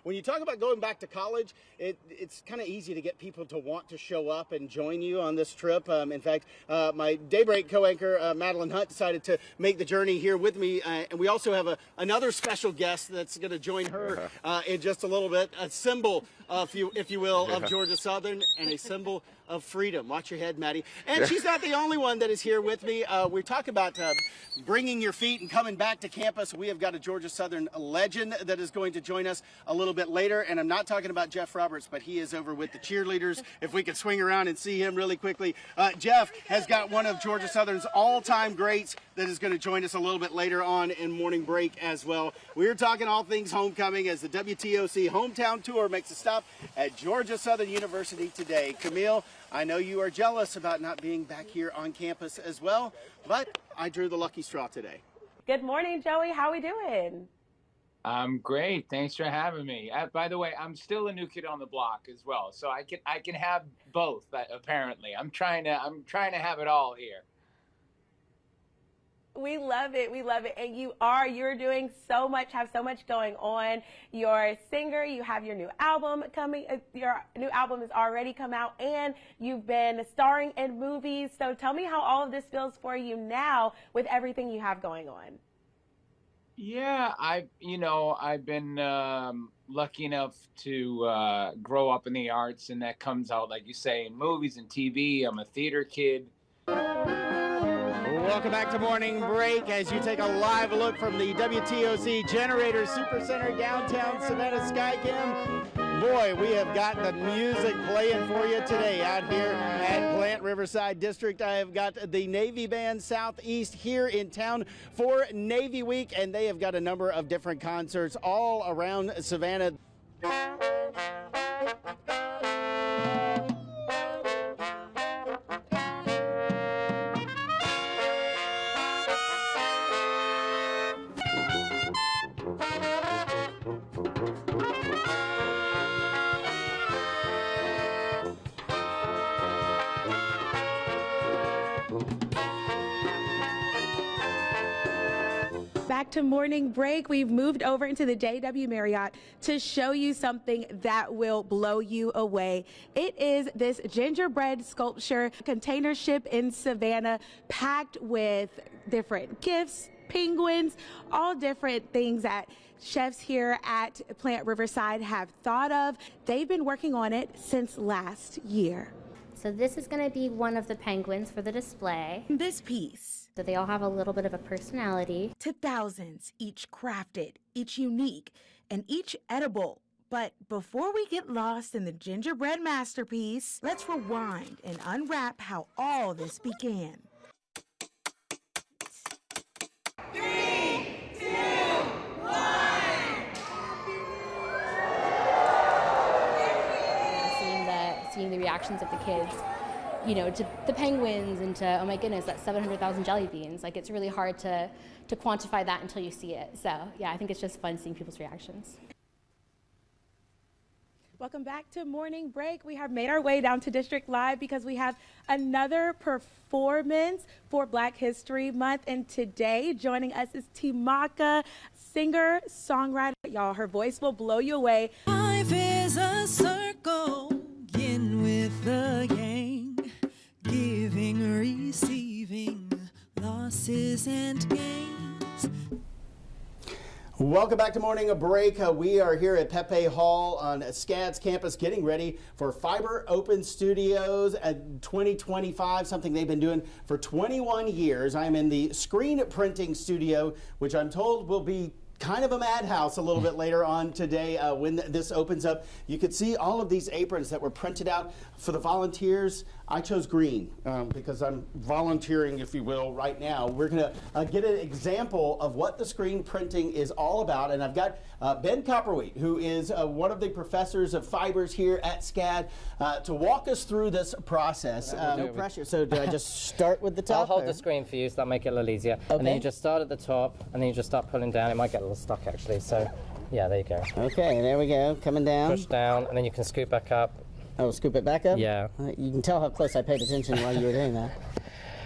when you talk about going back to college, it's kind of easy to get people to want to show up and join you on this trip. In fact, my Daybreak co-anchor, Madeline Hunt, decided to make the journey here with me. And we also have another special guest that's going to join her in just a little bit. A symbol, if you will, of Georgia Southern, and a symbol of freedom. Watch your head, Maddie. And she's not the only one that is here with me. We're talking about bringing your feet and coming back to campus. We have got a Georgia Southern legend that is going to join us a little bit later. And I'm not talking about Jeff Roberts, but he is over with the cheerleaders. If we could swing around and see him really quickly. Jeff has got one of Georgia Southern's all-time greats that is going to join us a little bit later on in Morning Break as well. We're talking all things homecoming as the WTOC Hometown Tour makes a stop at Georgia Southern University today. Camille, I know you are jealous about not being back here on campus as well, but I drew the lucky straw today. Good morning, Joey. How are we doing? I'm great. Thanks for having me. By the way, I'm still a new kid on the block as well, so I can have both. Apparently, I'm trying to have it all here. We love it. We love it. And you're doing so much, have so much going on. You're a singer. You have your new album coming. Your new album has already come out, and you've been starring in movies. So tell me how all of this feels for you now with everything you have going on. Yeah, I've been lucky enough to grow up in the arts, and that comes out, like you say, in movies and TV. I'm a theater kid. Welcome back to Morning Break as you take a live look from the WTOC Generator Supercenter downtown Savannah Skycam. Boy, we have got the music playing for you today out here at Plant Riverside District. I have got the Navy Band Southeast here in town for Navy Week, and they have got a number of different concerts all around Savannah. Back to Morning Break. We've moved over into the JW Marriott to show you something that will blow you away. It is this gingerbread sculpture container ship in Savannah, packed with different gifts, penguins, all different things that chefs here at Plant Riverside have thought of. They've been working on it since last year. So this is going to be one of the penguins for the display. This piece. So they all have a little bit of a personality. To thousands, each crafted, each unique, and each edible. But before we get lost in the gingerbread masterpiece, let's rewind and unwrap how all this began. 3, 2, 1. Seeing the reactions of the kids, to the penguins and to, oh my goodness, that's 700,000 jelly beans. Like, it's really hard to quantify that until you see it. So yeah, I think it's just fun seeing people's reactions. Welcome back to Morning Break. We have made our way down to District Live because we have another performance for Black History Month. And today joining us is Timaka, singer, songwriter. Y'all, her voice will blow you away. Life is a circle, in with the gang, giving, receiving, losses and gains. Welcome back to Morning Break. We are here at Pepe Hall on SCAD's campus getting ready for Fiber Open Studios at 2025, something they've been doing for 21 years. I'm in the screen printing studio, which I'm told will be kind of a madhouse a little bit later on today when this opens up. You could see all of these aprons that were printed out for the volunteers. I chose green because I'm volunteering, if you will, right now. We're going to get an example of what the screen printing is all about. And I've got Ben Copperwheat, who is one of the professors of fibers here at SCAD, to walk us through this process. No pressure. So do I just start with the top? I'll hold the screen for you, so that'll make it a little easier. Okay. And then you just start at the top, and then you just start pulling down. It might get a little stuck, actually. So, yeah, there you go. Okay, there we go. Coming down. Push down, and then you can scoop back up. Oh, scoop it back up? Yeah. You can tell how close I paid attention while you were doing that.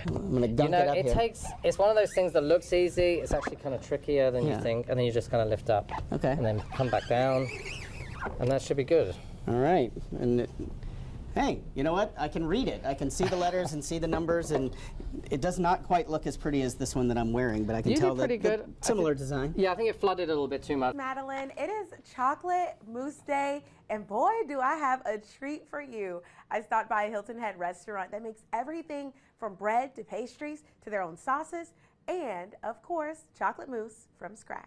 I'm going to dunk it up here. It's one of those things that looks easy. It's actually kind of trickier than you think, and then you just kind of lift up. Okay. And then come back down. And that should be good. All right. And hey, you know what? I can read it. I can see the letters and see the numbers, and it does not quite look as pretty as this one that I'm wearing, but I can tell that similar design. Yeah, I think it flooded a little bit too much. Madeline, it is chocolate mousse day, and boy, do I have a treat for you. I stopped by a Hilton Head restaurant that makes everything from bread to pastries to their own sauces, and of course, chocolate mousse from scratch.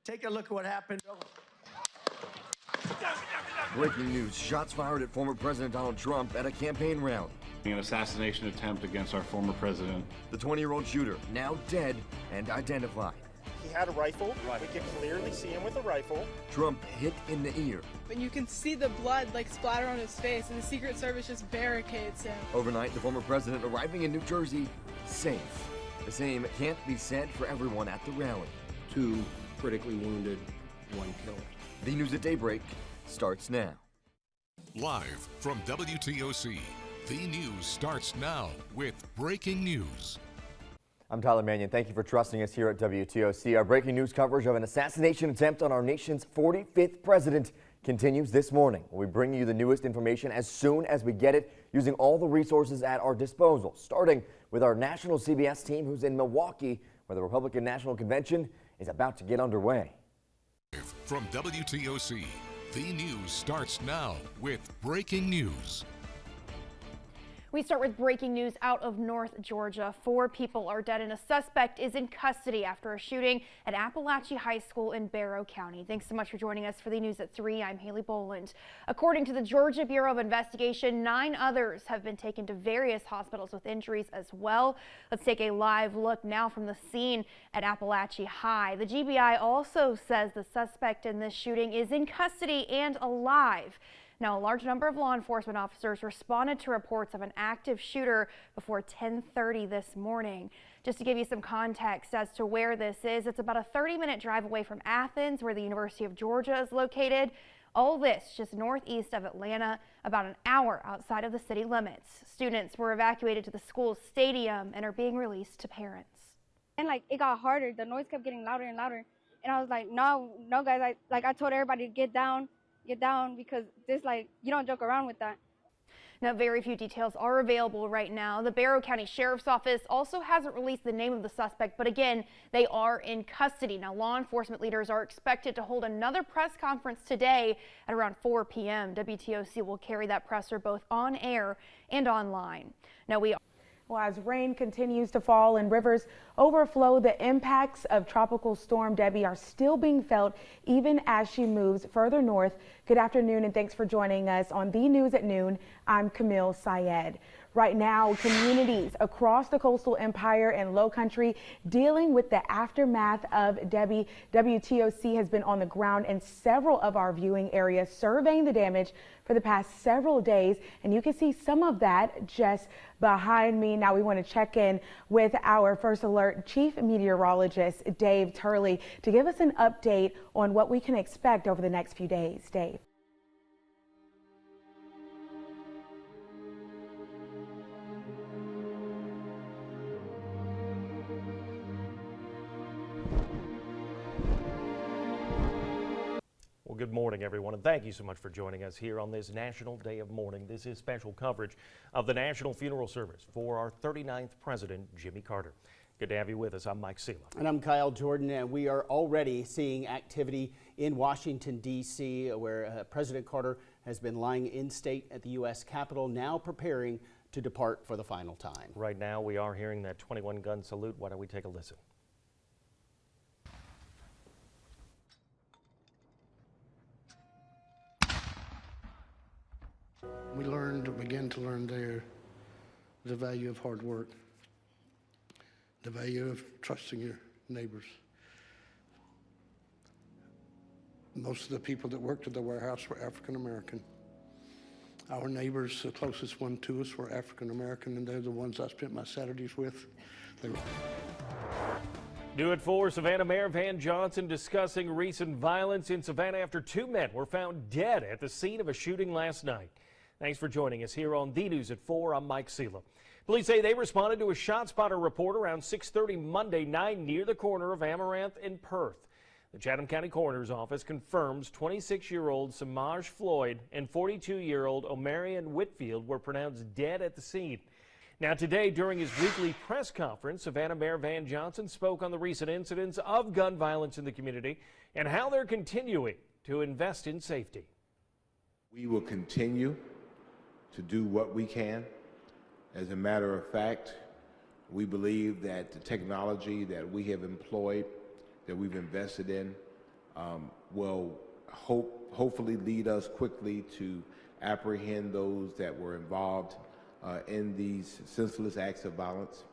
Take a look at what happened. Breaking news, shots fired at former President Donald Trump at a campaign rally. An assassination attempt against our former president. The 20-year-old shooter, now dead and identified. He had a rifle. We could clearly see him with a rifle. Trump hit in the ear. And you can see the blood splatter on his face, and the Secret Service just barricades him. Overnight, the former president arriving in New Jersey safe. The same can't be said for everyone at the rally. 2 critically wounded, 1 killed. The news at daybreak starts now. Live from WTOC, the news starts now with breaking news. I'm Tyler Mannion. Thank you for trusting us here at WTOC. Our breaking news coverage of an assassination attempt on our nation's 45th president continues this morning. We bring you the newest information as soon as we get it, using all the resources at our disposal, starting with our national CBS team who's in Milwaukee, where the Republican National Convention is about to get underway. From WTOC, the news starts now with breaking news. We start with breaking news out of North Georgia. 4 people are dead and a suspect is in custody after a shooting at Appalachia High School in Barrow County. Thanks so much for joining us for the news at 3. I'm Haley Boland. According to the Georgia Bureau of Investigation, 9 others have been taken to various hospitals with injuries as well. Let's take a live look now from the scene at Appalachia High. The GBI also says the suspect in this shooting is in custody and alive. Now, a large number of law enforcement officers responded to reports of an active shooter before 10:30 this morning. Just to give you some context as to where this is, it's about a 30-minute drive away from Athens, where the University of Georgia is located. All this just northeast of Atlanta, about an hour outside of the city limits. Students were evacuated to the school's stadium and are being released to parents. And it got harder. The noise kept getting louder and louder. And I was like, no guys, I told everybody to get down because this, you don't joke around with that. Now, very few details are available right now. The Barrow County Sheriff's Office also hasn't released the name of the suspect, but again, they are in custody. Now, law enforcement leaders are expected to hold another press conference today at around 4 p.m. WTOC will carry that presser both on air and online. Now, Well, as rain continues to fall and rivers overflow, the impacts of Tropical Storm Debbie are still being felt even as she moves further north. Good afternoon and thanks for joining us on The News at Noon. I'm Camille Syed. Right now, communities across the coastal empire and low country dealing with the aftermath of Debbie. WTOC has been on the ground in several of our viewing areas surveying the damage for the past several days, and you can see some of that just behind me. Now we want to check in with our First Alert Chief Meteorologist, Dave Turley, to give us an update on what we can expect over the next few days. Dave. Well, good morning, everyone, and thank you so much for joining us here on this National Day of Mourning. This is special coverage of the National Funeral Service for our 39th President, Jimmy Carter. Good to have you with us. I'm Mike Sela. And I'm Kyle Jordan, and we are already seeing activity in Washington, D.C., where President Carter has been lying in state at the U.S. Capitol, now preparing to depart for the final time. Right now, we are hearing that 21-gun salute. Why don't we take a listen? We began to learn there the value of hard work, the value of trusting your neighbors. Most of the people that worked at the warehouse were African American. Our neighbors, the closest one to us, were African American, and they're the ones I spent my Saturdays with. Do it for Savannah Mayor Van Johnson discussing recent violence in Savannah after 2 men were found dead at the scene of a shooting last night. Thanks for joining us here on The News at 4. I'm Mike Sela. Police say they responded to a ShotSpotter report around 6:30 Monday night near the corner of Amaranth and Perth. The Chatham County Coroner's Office confirms 26-year-old Samaj Floyd and 42-year-old Omarion Whitfield were pronounced dead at the scene. Now today, during his weekly press conference, Savannah Mayor Van Johnson spoke on the recent incidents of gun violence in the community and how they're continuing to invest in safety. We will continue to do what we can. As a matter of fact, we believe that the technology that we have employed, that we've invested in, will hopefully lead us quickly to apprehend those that were involved in these senseless acts of violence.